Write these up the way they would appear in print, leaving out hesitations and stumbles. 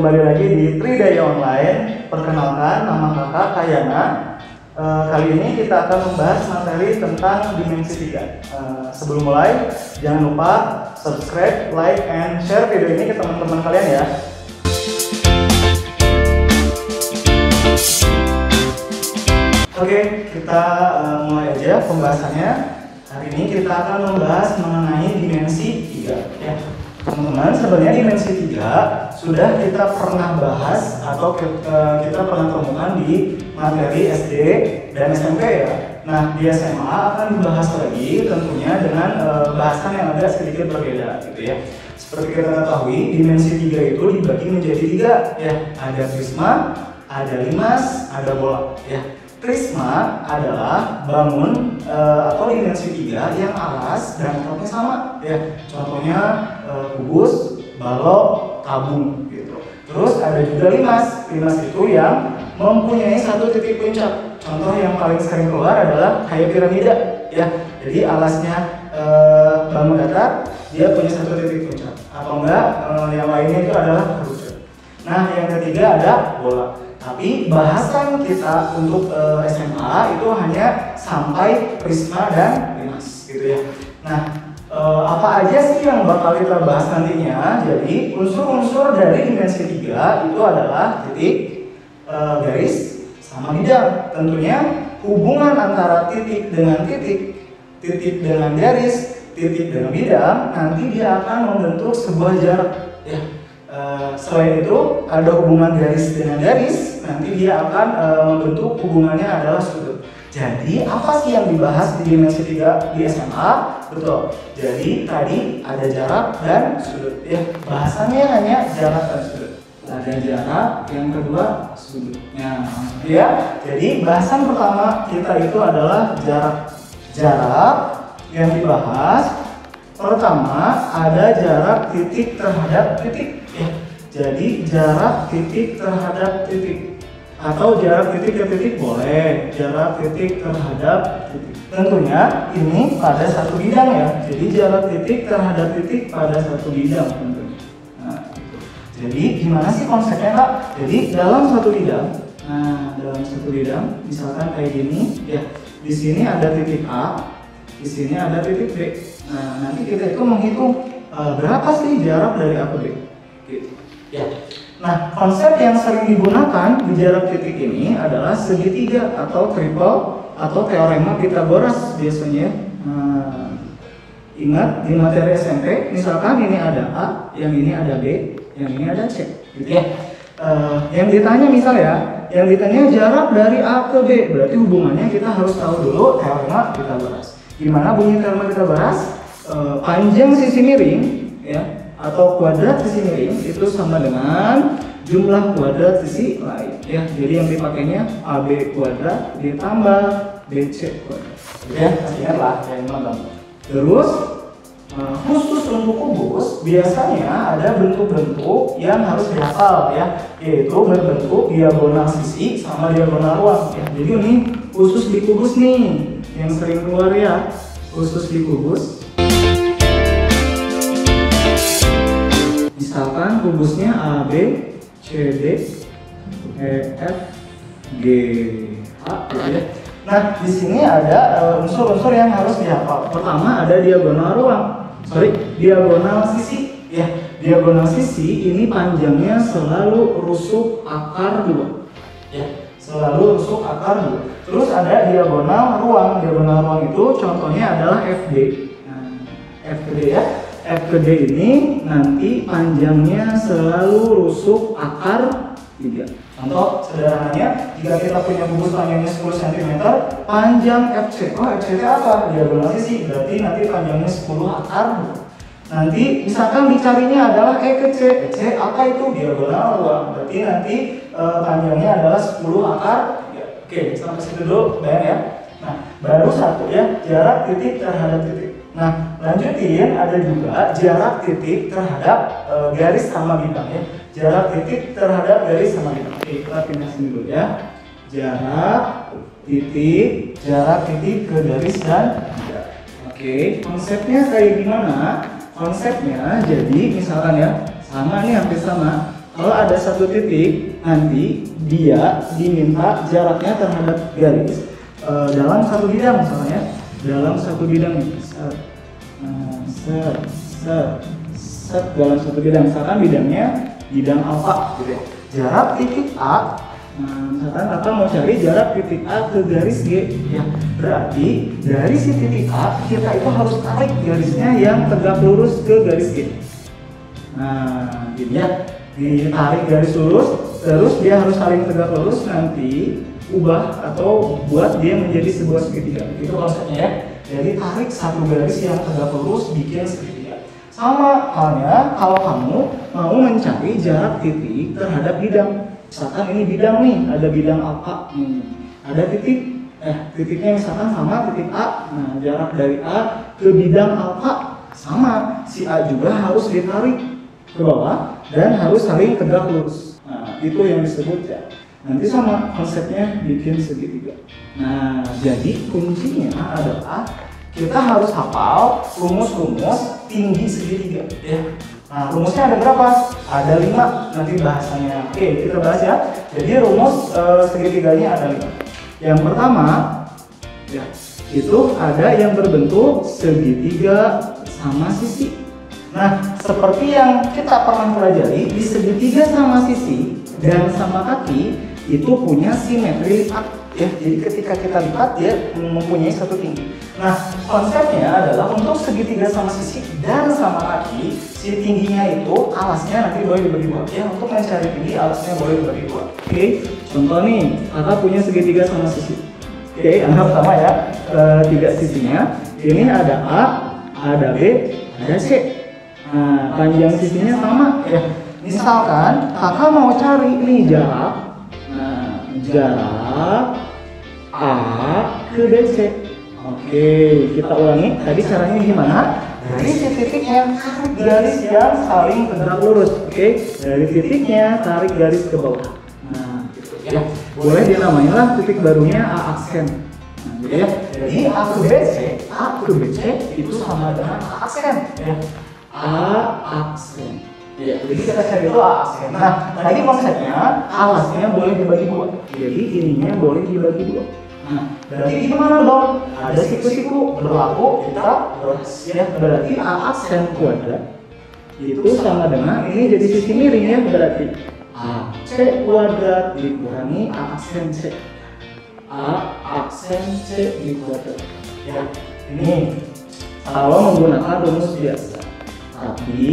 kembali lagi di Tridaya Online. Perkenalkan, nama kakak Kayana. Kali ini kita akan membahas materi tentang dimensi 3. Sebelum mulai, jangan lupa subscribe, like, and share video ini ke teman-teman kalian ya. Oke, kita mulai aja pembahasannya. Hari ini kita akan membahas mengenai dimensi 3 ya. Teman-teman, sebenarnya dimensi 3 sudah kita pernah bahas atau kita pernah temukan di materi SD dan SMP ya. Nah, di SMA akan dibahas lagi tentunya dengan bahasan yang agak sedikit berbeda gitu ya. Seperti kita ketahui, dimensi 3 itu dibagi menjadi 3 ya. Ada prisma, ada limas, ada bola ya. Prisma adalah bangun atau dimensi 3 yang alas dan bentuknya sama ya. Contohnya kubus, balok, tabung gitu. Terus ada juga limas. Limas itu yang mempunyai satu titik puncak. Contoh yang paling sering keluar adalah kayak piramida ya. Jadi alasnya bangun datar, dia punya satu titik puncak. Atau enggak yang lainnya itu adalah kerucut. Nah, yang ketiga ada bola. Tapi bahasan kita untuk SMA itu hanya sampai prisma dan limas gitu ya. Nah, apa aja sih yang bakal kita bahas nantinya? Jadi unsur-unsur dari dimensi 3 itu adalah titik, garis, sama bidang. Tentunya hubungan antara titik dengan titik, titik dengan garis, titik dengan bidang, nanti dia akan membentuk sebuah jarak ya. Selain itu ada hubungan garis dengan garis, nanti dia akan membentuk hubungannya adalah sudut. Jadi apa sih yang dibahas di dimensi 3 di SMA? Betul. Jadi tadi ada jarak dan sudut ya. Bahasannya hanya jarak dan sudut. Ada jarak, yang kedua sudutnya ya. Jadi bahasan pertama kita itu adalah jarak. Jarak yang dibahas pertama ada jarak titik terhadap titik ya. Jadi jarak titik terhadap titik atau jarak titik ke titik boleh, jarak titik terhadap titik. Tentunya ini pada satu bidang ya. Jadi jarak titik terhadap titik pada satu bidang tentunya. Nah, gitu. Jadi gimana sih konsepnya Kak? Jadi dalam satu bidang, dalam satu bidang misalkan kayak gini ya. Di sini ada titik A, di sini ada titik B. Nah, nanti kita itu menghitung berapa sih jarak dari A ke B gitu. Ya. Nah, konsep yang sering digunakan di jarak titik ini adalah segitiga atau triple atau teorema Pythagoras biasanya. Ingat di materi SMP, misalkan ini ada A, yang ini ada B, yang ini ada C gitu ya. Yang ditanya misal ya, yang ditanya jarak dari A ke B, berarti hubungannya kita harus tahu dulu teorema Pythagoras. Gimana bunyi teorema Pythagoras? Panjang sisi miring ya atau kuadrat sisi miring itu sama dengan jumlah kuadrat sisi lain ya. Jadi yang dipakainya AB kuadrat ditambah BC kuadrat ya. Ingatlah yang nonton. Terus khusus untuk kubus biasanya ada bentuk-bentuk yang harus dihafal ya, yaitu berbentuk diagonal sisi sama diagonal ruang ya. Jadi ini khusus di kubus nih yang sering keluar ya, khusus di kubus. Misalkan kubusnya AB, CD, EF, G, H gitu ya. Nah, di sini ada unsur-unsur yang harus dihafal. Pertama ada diagonal ruang. Diagonal sisi ya. Diagonal sisi ini panjangnya selalu rusuk akar 2. Ya, selalu rusuk akar 2. Terus ada diagonal ruang. Diagonal ruang itu contohnya adalah FD. Nah, FD ya. F ke D ini nanti panjangnya selalu rusuk akar 3. Contoh sederhananya, jika kita punya kubus panjangnya 10 cm, panjang FC. Oh, FC itu apa? Diagonal sisi, berarti nanti panjangnya 10 akar 2. Nanti misalkan dicarinya adalah E ke C. C apa itu? Diagonal ruang. Berarti nanti panjangnya adalah 10 akar 3. Oke, sampai situ dulu, bayang ya. Nah, baru satu ya, jarak titik terhadap titik. Nah, lanjutin ada juga jarak titik terhadap garis sama bidang ya. Jarak titik terhadap garis sama bidang. Oke, kita pindah sini dulu ya. Jarak titik ke garis dan bidang. Oke, konsepnya kayak gimana? Konsepnya jadi misalkan ya, sama nih hampir sama. kalau ada satu titik, nanti dia diminta jaraknya terhadap garis dalam satu bidang misalnya, dalam satu bidang nih, set dalam satu bidang, misalkan bidangnya bidang alfa gitu ya. Jarak titik A, misalkan kita mau cari jarak titik A ke garis G ya. Berarti dari si titik A kita itu harus tarik garisnya yang tegak lurus ke garis G. Nah, gini ya, ditarik garis lurus, terus dia harus saling tegak lurus, nanti ubah atau buat dia menjadi sebuah segitiga. Itu konsepnya ya. Jadi tarik satu garis yang tegak lurus, bikin segitiga. Sama halnya kalau kamu mau mencari jarak titik terhadap bidang. Misalkan ini bidang nih, ada bidang alfa, ada titiknya misalkan sama titik A. Nah, jarak dari A ke bidang alfa sama, si A juga harus ditarik ke bawah dan harus saling tegak lurus. Nah, itu yang disebut ya. Nanti sama konsepnya bikin segitiga. Nah, jadi kuncinya adalah kita harus hafal rumus-rumus tinggi segitiga ya. Nah, rumusnya ada berapa? Ada 5 nanti bahasanya. Oke, kita bahas ya. Jadi rumus segitiganya ada 5. Yang pertama ya, itu ada yang berbentuk segitiga sama sisi. Nah, seperti yang kita pernah pelajari, di segitiga sama sisi dan sama kaki itu punya simetri lipat ya. Jadi ketika kita lipat dia mempunyai satu tinggi. Nah, konsepnya adalah untuk segitiga sama sisi dan sama kaki, si tingginya itu alasnya nanti boleh dibagi 2 ya. Untuk mencari tinggi alasnya boleh dibagi 2. Oke, contoh nih, kakak punya segitiga sama sisi. Oke, anggap sama ya, 3 sisinya. Ini ada A, ada B, ada C. Nah, panjang sisinya sama ya. Misalkan kakak mau cari nih jarak, nah, jarak A ke BC. Oke, kita ulangi. Tadi caranya gimana? Dari titiknya tarik garis yang saling tegak lurus. Oke, dari titiknya tarik garis ke bawah. Nah, gitu ya. Boleh dinamain lah titik barunya A aksen. Nah, gitu ya. Jadi A ke BC itu sama dengan A aksen ya. A aksen. Ya, jadi kita cari itu A aksen. Nah, tadi konsepnya alasnya boleh dibagi 2. Jadi ininya boleh dibagi 2. Nah, berarti gimana dong? Ada siku-siku berlaku kita ya. Berarti A aksen kuadrat itu sama dengan ini jadi sisi miring ya. Berarti A C kuadrat dikurangi A aksen C. A aksen C dikuadrat. Ya, ini kalau menggunakan rumus biasa. Tapi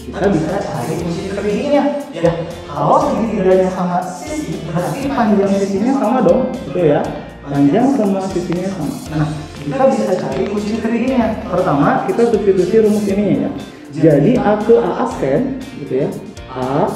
kita bisa cari kunci tertingginya ya. Kalau segitiganya sama sisi, berarti panjang sisinya sama dong, betul ya? Panjang semua sisinya sama. Nah, kita bisa cari kunci tertingginya. Pertama, kita substitusi rumus ini ya. Jadi A ke A aksen, gitu ya. A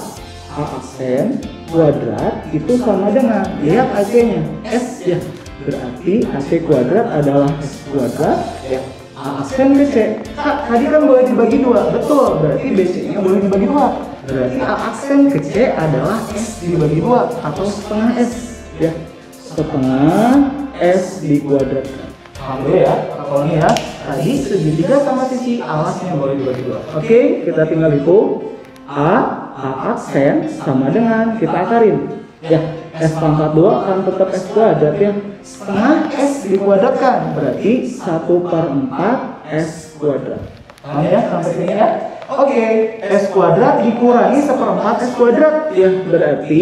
aksen kuadrat itu sama dengan, lihat AC-nya S ya. Berarti AC kuadrat adalah S kuadrat ya. A aksen BC. Tadi kan boleh dibagi 2, betul. Berarti BC-nya boleh dibagi 2. Berarti A aksen ke C adalah S dibagi 2 atau setengah S ya. Setengah S dikuadratkan. Paham dulu ya, kalau ini ya. Tadi segitiga sama sisi, alasnya boleh dibagi 2. Oke, kita tinggal hitung. A aksen sama dengan, kita akarin ya. S pangkat 2 kan tetap S kuadrat ya. Setengah S dikuadratkan berarti 1/4 S kuadrat. Paham ya sampai sini ya? Oke, S kuadrat dikurangi 1/4 S kuadrat ya. Berarti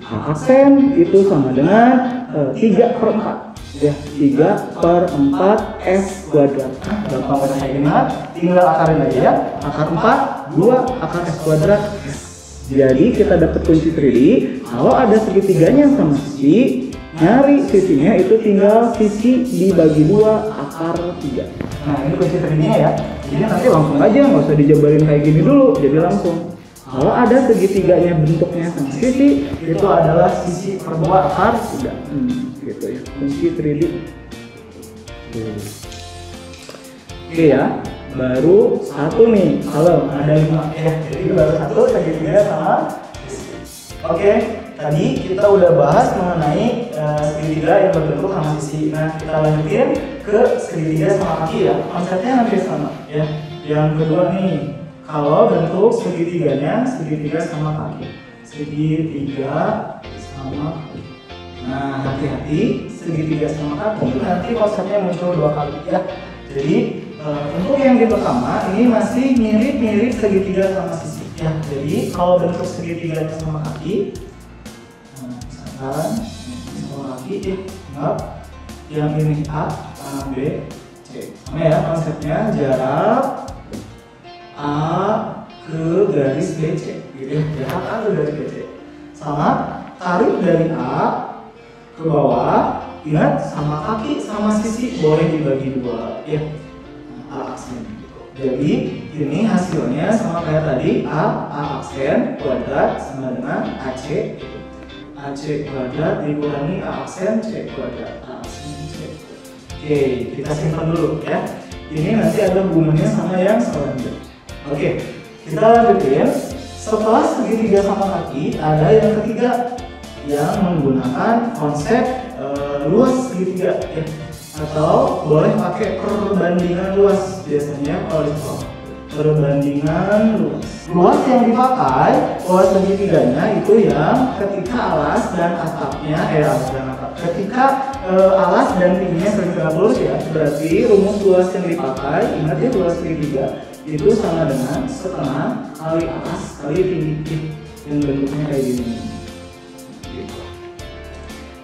A aksen itu sama dengan 3/4 ya. 3/4 S kuadrat. Gampang banget kayak gini, tinggal akarin aja ya. Akar 4, 2 akar S kuadrat. Jadi kita dapat kunci 3D. Kalau ada segitiganya sama sisi, nyari sisinya itu tinggal sisi dibagi 2 akar 3. Nah, ini kunci 3D-nya ya. Jadi nanti langsung aja, nggak usah dijabarin kayak gini dulu. Jadi langsung. Kalau ada segitiganya bentuknya sama sisi, itu adalah sisi per 2 akar 3. Gitu ya. Kunci 3D. Oke ya. Baru 1 nih, kalau ada 5 ya. Jadi baru 1 segitiga sama sisi. Oke, tadi kita udah bahas mengenai segitiga yang berbentuk sama sisi. Nah, kita lanjutin ke segitiga sama kaki ya. Konsepnya hampir sama ya. Yang kedua nih, kalau bentuk segitiganya segitiga sama kaki. segitiga sama kaki. Nah, hati-hati, segitiga sama kaki nanti konsepnya muncul 2 kali ya. Jadi untuk yang di pertama ini masih mirip-mirip segitiga sama sisi ya. Jadi kalau bentuk segitiganya sama kaki, misalkan ini sama kaki, ingat yang ini A, B, C. Sama ya konsepnya, jarak A ke garis BC gitu ya. Jarak A ke garis BC. Sama tarik dari A ke bawah, ingat sama kaki sama sisi boleh dibagi 2 ya. A aksen gitu. Jadi ini hasilnya sama kayak tadi, A aksen kuadrat sama dengan AC gitu. AC kuadrat dikurangi A aksen C kuadrat. A aksen C. Oke, kita simpan dulu ya. Ini nanti ada hubungannya sama yang selanjutnya. Oke, kita lanjutin. Setelah segitiga sama kaki, ada yang ketiga yang menggunakan konsep luas segitiga ya. Atau boleh pakai perbandingan luas biasanya kalau di sekolah. Perbandingan luas. Luas yang dipakai luas segitiganya itu yang ketika alas dan atapnya ketika alas dan tingginya sering lurus ya. Berarti rumus luas yang dipakai, ingat ya, luas segitiga itu sama dengan setengah kali atas kali tinggi yang bentuknya kayak gini.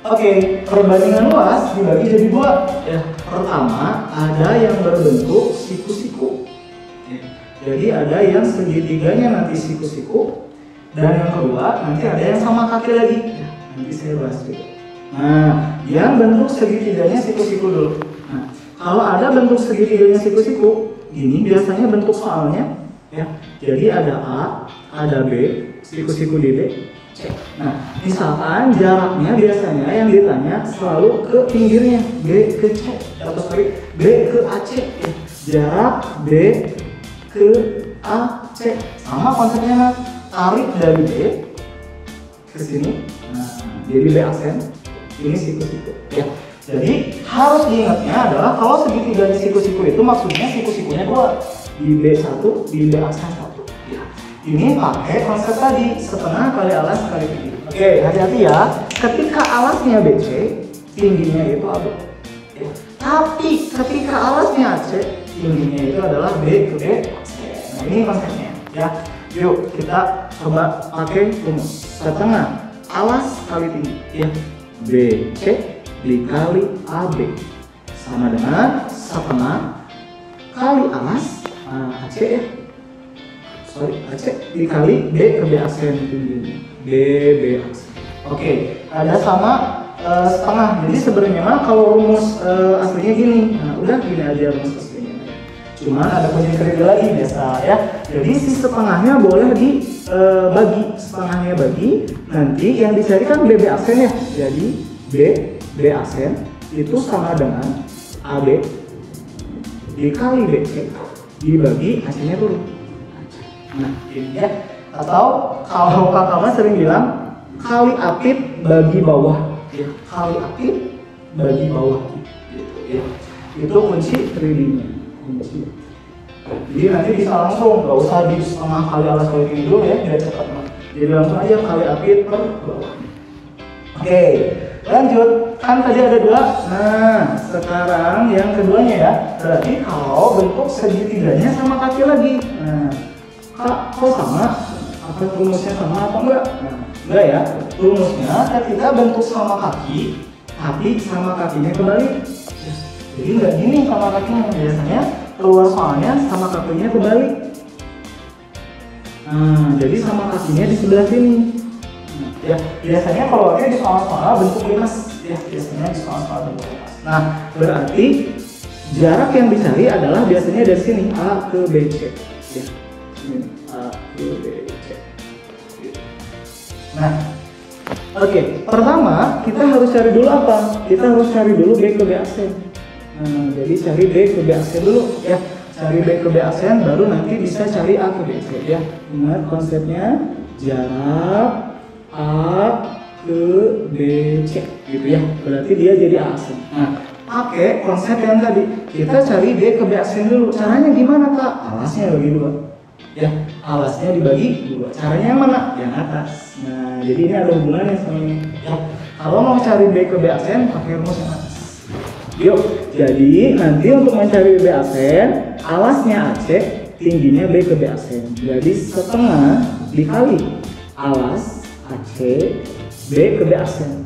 Oke, perbandingan luas dibagi jadi 2 ya. Pertama, ada yang berbentuk siku-siku ya. Jadi ada yang segitiganya nanti siku-siku, dan yang kedua nanti ada yang sama kaki lagi ya. Nanti saya bahas juga. Nah, yang bentuk segitiganya siku-siku dulu. Nah, kalau ada bentuk segitiganya siku-siku, ini biasanya bentuk soalnya ya. Jadi ada A, ada B, siku-siku di B, C. Nah, misalkan jaraknya biasanya yang ditanya selalu ke pinggirnya, B ke C atau sorry, B ke AC ya. Jarak B ke AC sama konsepnya, tarik dari B ke sini. Nah, jadi B aksen, ini siku-siku ya. Jadi harus diingatnya adalah kalau segitiganya siku-siku itu maksudnya siku-sikunya 2, di B1, di B aksen 1 ya. Ini pakai konsep tadi, setengah kali alas kali tinggi. Oke, hati-hati ya. Ketika alasnya BC, tingginya itu AB ya. Tapi ketika alasnya AC, tingginya itu adalah B ke B. Nah, ini konsepnya ya. Yuk kita coba pakai rumus. Setengah alas kali tinggi ya. BC dikali AB sama dengan setengah kali alas AC ya. AC dikali B ke B aksen tingginya, B aksen. Oke, ada sama setengah. Jadi sebenarnya mah kalau rumus aslinya gini, nah udah gini aja rumus aslinya. Cuman ada kunci kerja lagi biasa ya. Jadi si setengahnya boleh dibagi, setengahnya bagi. Nanti yang dicari kan B aksen ya. Jadi B aksen itu sama dengan AB dikali BC dibagi AC-nya turun. Nah, ini ya. Atau kalau kakak sering bilang kali apit bagi bawah ya. Kali apit bagi bawah gitu ya. Itu kunci 3D-nya. Kunci. Jadi nanti bisa langsung, nggak usah di setengah kali alas kali tinggi dulu ya, biar cepat. Jadi langsung aja kali apit per bawah. Oke, lanjut. Kan tadi ada 2. Nah, sekarang yang keduanya ya. Berarti kalau bentuk segitiganya sama kaki lagi. Nah, Kak, kok sama? Apa rumusnya sama apa enggak? Nah, enggak ya. Rumusnya ketika bentuk sama kaki, tapi sama kakinya kebalik. Jadi enggak gini sama kakinya. Biasanya keluar soalnya sama kakinya kebalik. Nah, jadi sama kakinya di sebelah sini. Ya, biasanya keluarnya di soal-soal bentuk limas. Ya, biasanya di soal-soal bentuk limas. Nah, berarti jarak yang dicari adalah biasanya dari sini A ke BC. Ya. A, B, C. Nah, oke. Pertama kita harus cari dulu apa? Kita harus cari dulu B ke B aksen. Nah, jadi cari B ke B aksen dulu ya. Cari B ke B aksen, baru nanti bisa cari A ke B C ya. Ingat konsepnya, jarak A ke B C gitu ya. Berarti dia jadi A aksen. Nah, pakai konsep yang tadi, kita cari B ke B aksen dulu. Caranya gimana Kak? Alasnya bagi 2. Ya, alasnya dibagi dua. Caranya yang mana? Yang atas. Nah, jadi ini ada hubungannya sama ini. Ya, kalau mau cari B ke B aksen, pakai rumus yang atas. Yuk, jadi nanti untuk mencari B aksen, alasnya AC, tingginya B ke B aksen. Jadi setengah dikali alas AC B ke B aksen.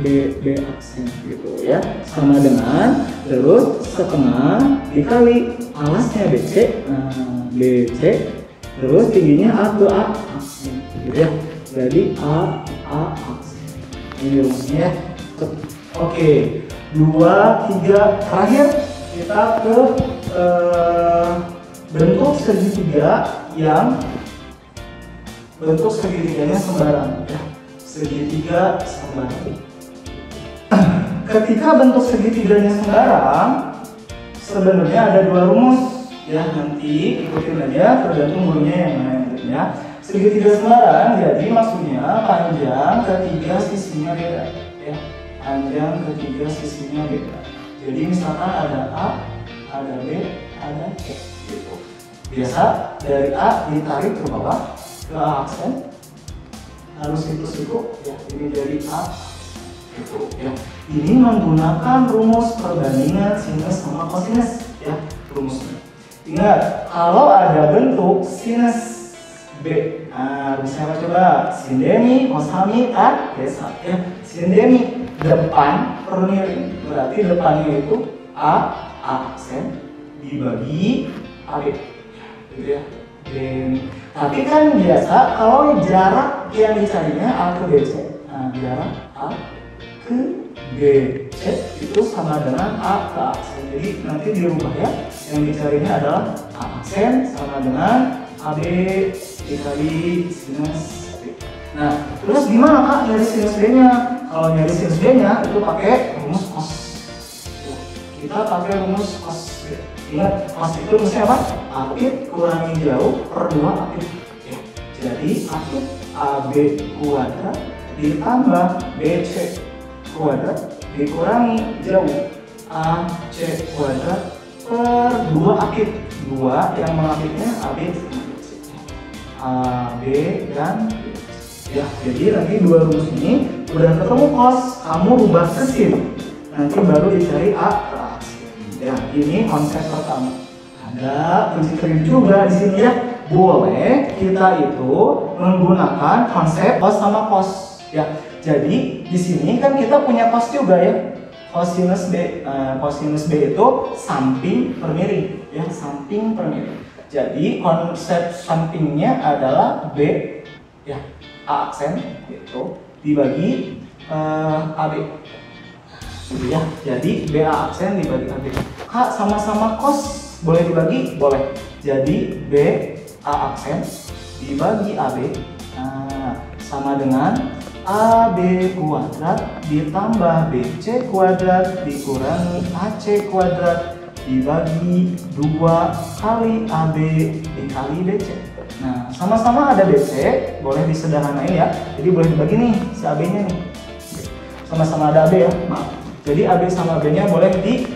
B aksen gitu ya, sama dengan terus setengah dikali alasnya BC, BC terus tingginya A ke A aksen gitu ya, jadi A aksen. Ini rumusnya ya. Oke, 2, 3 terakhir kita ke bentuk segitiga yang bentuk segitiganya sembarang ya. Segitiga sembarang. Ketika bentuk segitiganya sembarang, sebenarnya ada dua rumus ya, nanti ikutin aja tergantung gurunya yang mana yang ya. Segitiga sembarang jadi maksudnya panjang ketiga sisinya beda ya. Panjang ketiga sisinya beda. Jadi misalkan ada A, ada B, ada C gitu. Biasa dari A ditarik ke bawah ke A aksen. Harus siku ya, ini dari A gitu ya. Ini menggunakan rumus perbandingan sinus sama kosinus ya, rumusnya. Ingat, kalau ada bentuk sinus B, nah rumusnya apa coba? Sin demi cos hami A desa ya. Sin demi depan per miring, berarti depannya itu A aksen dibagi AB gitu ya. Tapi kan biasa kalau jarak yang dicarinya A ke BC, nah jarak A ke BC itu sama dengan A ke aksen. Jadi nanti dirubah ya, yang dicarinya adalah A aksen sama dengan AB dikali sinus B. Nah terus gimana Kak dari sinus B nya? Kalau nyari sinus B nya itu pakai rumus cos. Kita pakai rumus cos. Ingat, cos itu rumusnya apa? Akit kurangi jauh per 2 akit ya. Jadi akit AB kuadrat ditambah BC kuadrat dikurangi jauh AC kuadrat per 2 akit. 2 yang mengakitnya AB AB dan BC ya. Jadi nanti dua rumus ini udah ketemu cos, kamu rubah ke sin, nanti baru dicari A. Ya, ini konsep pertama. Ada kunci krim juga di sini ya. Boleh kita itu menggunakan konsep cos sama cos ya. Jadi di sini kan kita punya cos juga ya. Cosinus B. Cosinus B itu samping per miring ya, samping per miring. Jadi konsep sampingnya adalah B ya, A aksen gitu dibagi AB. Ya, jadi BA aksen dibagi AB. Kak, sama-sama cos boleh dibagi? Boleh. Jadi BA aksen dibagi AB, nah, sama dengan AB kuadrat ditambah BC kuadrat dikurangi AC kuadrat dibagi 2 kali AB dikali BC. Nah, sama-sama ada BC, boleh disederhanain ya. Jadi boleh dibagi nih si AB-nya nih. Sama-sama ada AB ya, maaf. Jadi AB sama B-nya boleh di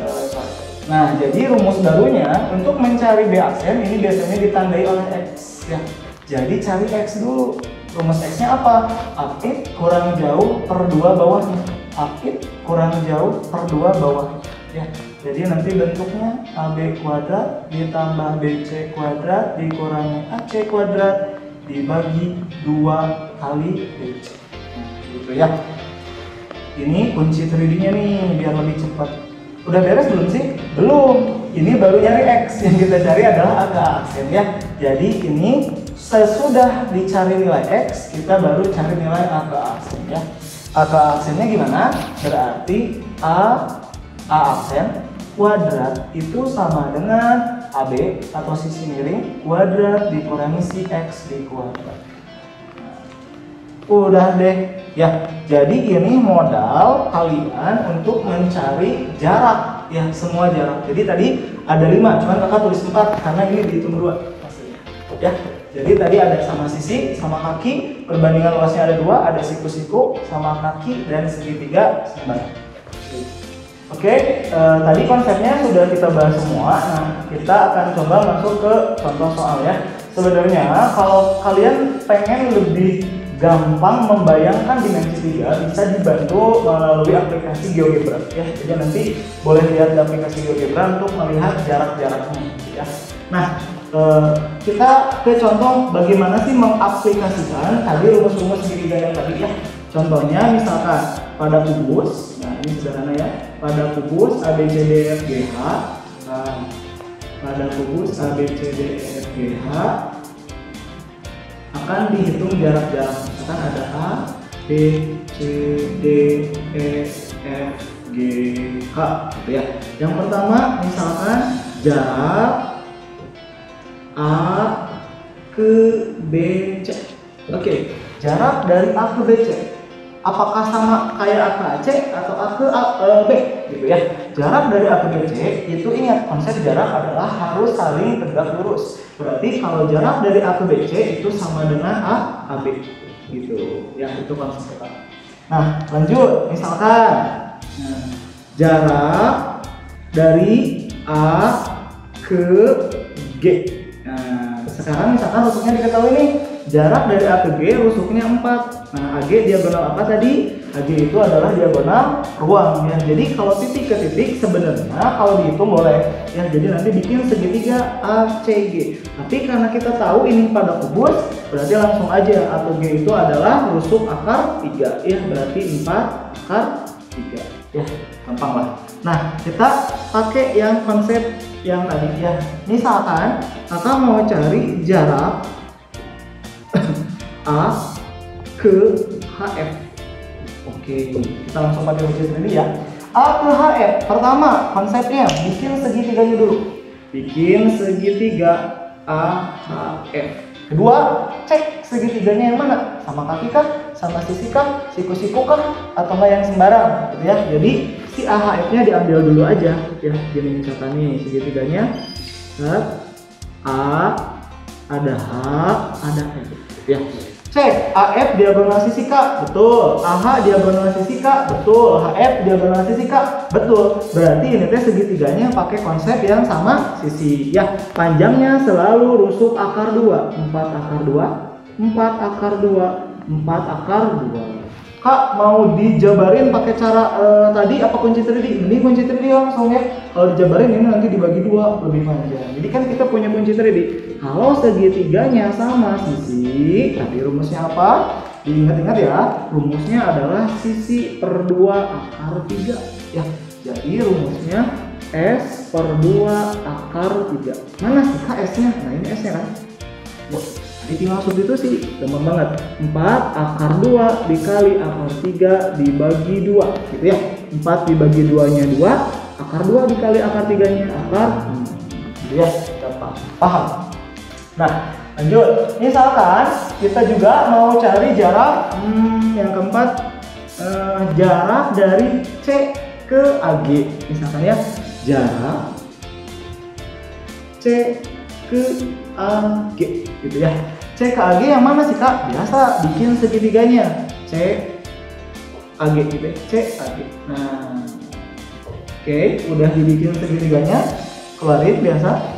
nah, jadi rumus barunya untuk mencari B aksen ini biasanya ditandai oleh X ya. Jadi cari X dulu. Rumus X-nya apa? Akit kurang jauh per 2 bawahnya. Akit kurang jauh per 2 bawahnya ya. Jadi nanti bentuknya AB kuadrat ditambah BC kuadrat dikurangi AC kuadrat dibagi 2 kali BC. Nah, gitu ya. Ini kunci 3D-nya nih biar lebih cepat. Udah beres belum sih? Belum. Ini baru nyari X. Yang kita cari adalah A ke aksen ya. Jadi ini sesudah dicari nilai X, kita baru cari nilai A ke aksen ya. A ke aksennya gimana? Berarti A aksen kuadrat itu sama dengan AB atau sisi miring kuadrat dikurangi si X di kuadrat. Udah deh ya, jadi ini modal kalian untuk mencari jarak ya, semua jarak. Jadi tadi ada 5, cuman kakak tulis 4 karena ini dihitung 2 hasilnya ya. Jadi tadi ada sama sisi, sama kaki, perbandingan luasnya ada 2, ada siku-siku, sama kaki, dan segitiga sembarang. Oke, tadi konsepnya sudah kita bahas semua. Nah, kita akan coba masuk ke contoh soal ya. sebenarnya kalau kalian pengen lebih gampang membayangkan dimensi 3 bisa dibantu melalui aplikasi GeoGebra ya. Jadi nanti boleh lihat di aplikasi GeoGebra untuk melihat jarak-jaraknya ya. Nah, kita ke contoh bagaimana sih mengaplikasikan tadi rumus-rumus segitiga yang tadi ya. Contohnya misalkan pada kubus, nah ini sederhana ya, pada kubus ABCDEFGH, nah, pada kubus ABCDEFGH akan dihitung jarak-jarak. Misalkan ada A, B, C, D, E, F, G, H gitu ya. Yang pertama misalkan jarak A ke B, C. Oke, jarak dari A ke B, C apakah sama kayak A ke C atau A ke B gitu ya. Jarak dari A ke B, C itu ingat konsep jarak adalah harus saling tegak lurus. Berarti kalau jarak dari A ke B, C itu sama dengan AB gitu. Yang itu konsep pertama. Nah, lanjut misalkan jarak dari A ke G. Nah, sekarang misalkan rusuknya diketahui nih. Jarak dari A ke G rusuknya 4. Nah, AG diagonal apa tadi? AG itu adalah diagonal ruang ya. Jadi kalau titik ke titik sebenarnya kalau dihitung boleh ya. Jadi nanti bikin segitiga ACG. Tapi karena kita tahu ini pada kubus, berarti langsung aja A ke G itu adalah rusuk akar 3 ya. Berarti 4 akar 3 ya. Gampang lah. Nah, kita pakai yang konsep yang tadi ya. Misalkan kakak mau cari jarak A ke HF. Oke, kita langsung pakai rumus ini ya. A ke HF. Pertama, konsepnya bikin segitiganya dulu. Bikin segitiga AHF. Kedua, cek segitiganya yang mana? Sama kaki kah? Sama sisi kah? Siku-siku kah? Atau enggak yang sembarang gitu ya. Jadi si AHF-nya diambil dulu aja ya. Jadi misalkan nih segitiganya A, ada H, ada F ya. Cek AF diagonal sisi K, betul. AH diagonal sisi K, betul. HF diagonal sisi K, betul. Berarti ini teh segitiganya pakai konsep yang sama sisi ya. Panjangnya selalu rusuk akar 2. 4 akar 2, 4 akar 2, 4 akar 2. Kak mau dijabarin pakai cara tadi apa kunci 3D? Ini kunci 3D langsung ya. Kalau dijabarin ini nanti dibagi 2 lebih panjang. Jadi kan kita punya kunci 3D. Kalau segitiganya sama sisi, tadi rumusnya apa? Diingat-ingat ya. Rumusnya adalah sisi per 2 akar 3 ya. Jadi rumusnya S per 2 akar 3. Mana sih Kak S-nya? Nah ini S-nya kan. Ya. Jadi tinggal substitusi, gampang banget. 4 akar 2 dikali akar 3 dibagi 2 gitu ya. 4 dibagi 2 nya 2, akar 2 dikali akar 3 nya akar gitu ya. Gampang, paham? Nah lanjut, misalkan kita juga mau cari jarak yang keempat, jarak dari C ke AG. Misalkan ya, jarak C ke AG gitu ya. C ke AG yang mana sih Kak? Biasa bikin segitiganya C AG gitu ya. C AG. Nah, oke, udah dibikin segitiganya, keluarin biasa.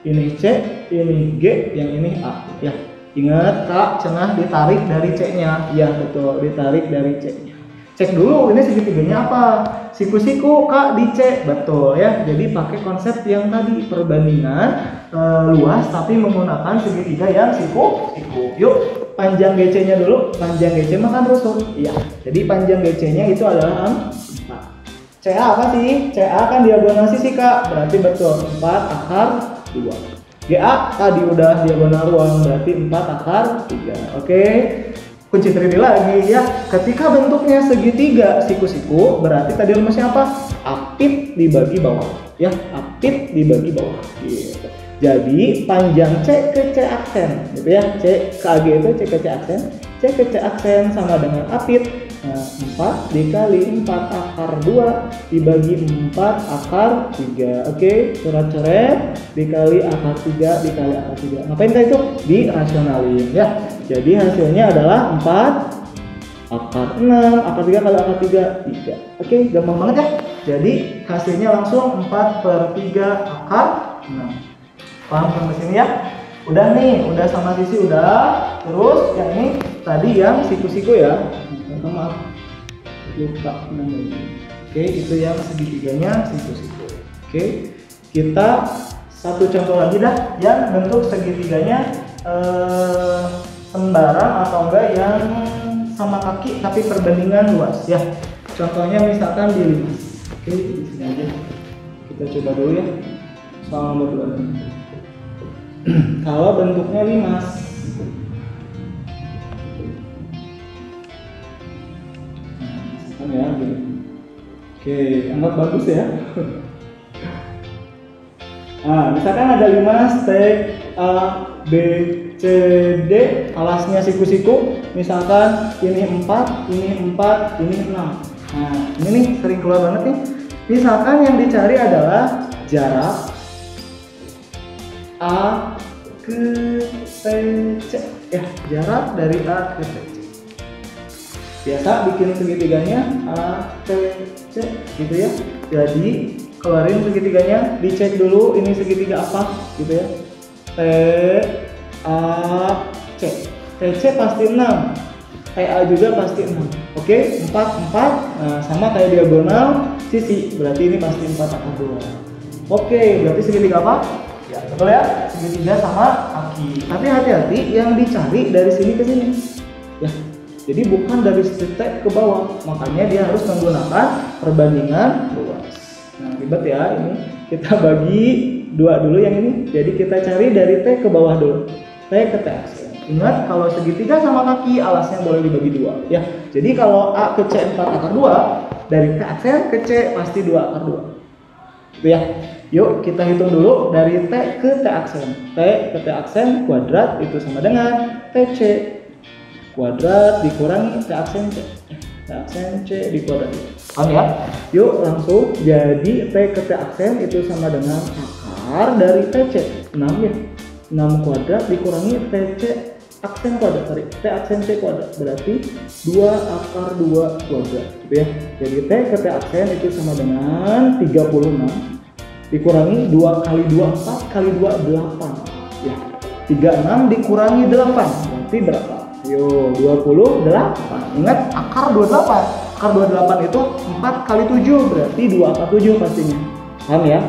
Ini C, ini G, yang ini A ya. Ingat Kak, cenah ditarik dari C-nya. Ya betul, ditarik dari C-nya. Cek dulu ini segitiganya apa? Siku-siku Kak di C, betul ya. Jadi pakai konsep yang tadi, perbandingan luas tapi menggunakan segitiga yang siku-siku. Yuk, panjang GC-nya dulu. Panjang GC mah kan rusuk. Iya. Jadi panjang GC-nya itu adalah 4. CA apa sih? CA kan diagonal sisi Kak. Berarti betul 4 akar 2. GA tadi udah diagonal ruang, berarti 4 akar 3. Oke. Kunci 3D lagi ya. Ketika bentuknya segitiga siku-siku, berarti tadi rumusnya apa? Apit dibagi bawah ya. Apit dibagi bawah gitu. Jadi panjang C ke C aksen gitu ya. C ke AG itu C ke C aksen. C ke C aksen sama dengan apit. Nah, 4 dikali 4 akar 2 dibagi 4 akar 3. Oke, coret-coret dikali akar 3 dikali akar 3. Ngapain kayak itu? Dirasionalin ya. Jadi hasilnya adalah 4 akar 6, akar 3 kali akar 3, 3. Oke, gampang banget ya. Jadi hasilnya langsung 4/3 akar 6. Paham sampai sini ya? Udah nih, udah sama sisi udah. Terus yang ini tadi yang siku-siku ya. Maaf, lupa namanya. Oke, itu yang segitiganya siku-siku. Oke, kita satu contoh lagi dah yang bentuk segitiganya sembarang atau enggak yang sama kaki tapi perbandingan luas ya. Contohnya misalkan di limas. Oke, di sini aja. Kita coba dulu ya. Soal nomor 2. Kalau bentuknya limas. Misalkan ya gini. Oke, anggap bagus ya. Nah, misalkan ada limas T, A, B, C, D, alasnya siku-siku, misalkan ini 4, ini 4, ini 6. Nah, ini nih sering keluar banget nih. Misalkan yang dicari adalah jarak A ke TC. Ya, jarak dari A ke TC. Biasa bikin segitiganya A, T, C gitu ya. Jadi keluarin segitiganya, dicek dulu ini segitiga apa gitu ya. T, A, C. TC pasti 6. TA juga pasti 6. Oke, 4, 4. Nah, sama kayak diagonal sisi. Berarti ini pasti 4 akar 2. Oke, berarti segitiga apa? Ya, betul ya. Segitiga sama kaki. Tapi hati-hati yang dicari dari sini ke sini. Ya. Jadi bukan dari titik ke bawah. Makanya dia harus menggunakan perbandingan luas. Nah, ribet ya ini. Kita bagi 2 dulu yang ini. Jadi kita cari dari T ke bawah dulu. T ke T aksen. Ingat kalau segitiga sama kaki alasnya boleh dibagi 2 ya. Jadi kalau A ke C 4 akar 2, dari T aksen ke C pasti 2 akar 2. Itu ya. Yuk kita hitung dulu dari T ke T aksen. T ke T aksen kuadrat itu sama dengan TC kuadrat dikurangi T aksen C. T aksen C dikuadrat. Paham ya? Yuk langsung jadi T ke T aksen itu sama dengan akar dari TC 6 ya. 6 kuadrat dikurangi TC aksen kuadrat, sorry, T aksen C kuadrat berarti 2 akar 2 kuadrat gitu ya. Jadi T ke T aksen itu sama dengan 36 dikurangi 2 kali 2 4 kali 2 8 ya. 36 dikurangi 8 berarti berapa? Yo, 28. Ingat akar 28. Akar 28 itu 4 kali 7 berarti 2 akar 7 pastinya. Paham ya?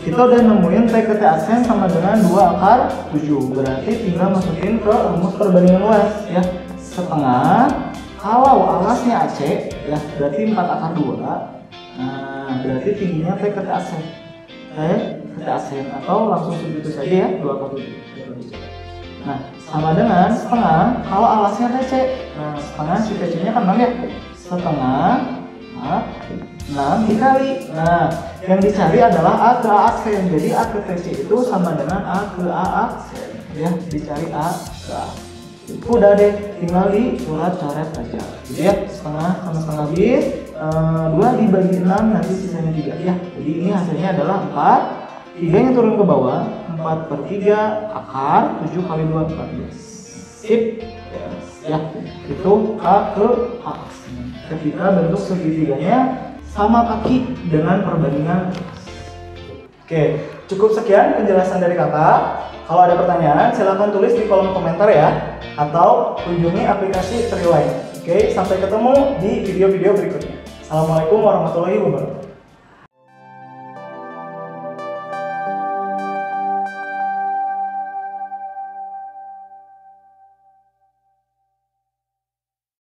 Kita udah nemuin T ke T aksen sama dengan 2 akar 7. Berarti tinggal masukin ke rumus perbandingan luas ya. Setengah kalau alasnya AC ya berarti 4 akar 2. Nah, berarti tingginya T ke T aksen. T ke T aksen atau langsung segitu saja ya, 2 akar 7. Nah, sama dengan setengah kalau alasnya TC. Nah, setengah si TC-nya kan 6 ya. Setengah 6 dikali. Nah, yang dicari adalah A ke A aksen. Jadi A ke TC itu sama dengan A ke A aksen. Ya, dicari A ke A. Udah deh, tinggal di surat coret aja. Jadi ya, setengah sama setengah habis. 2 dibagi 6 nanti sisanya 3 ya. Jadi ini hasilnya adalah 4. 3 yang turun ke bawah, 4/3 akar 7 kali 2 14. Sip. Ya, itu A ke A. Ketika bentuk segitiganya sama kaki dengan perbandingan. Oke, cukup sekian penjelasan dari kakak. Kalau ada pertanyaan silahkan tulis di kolom komentar ya, atau kunjungi aplikasi Triline. Oke, sampai ketemu di video-video berikutnya. Assalamualaikum warahmatullahi wabarakatuh.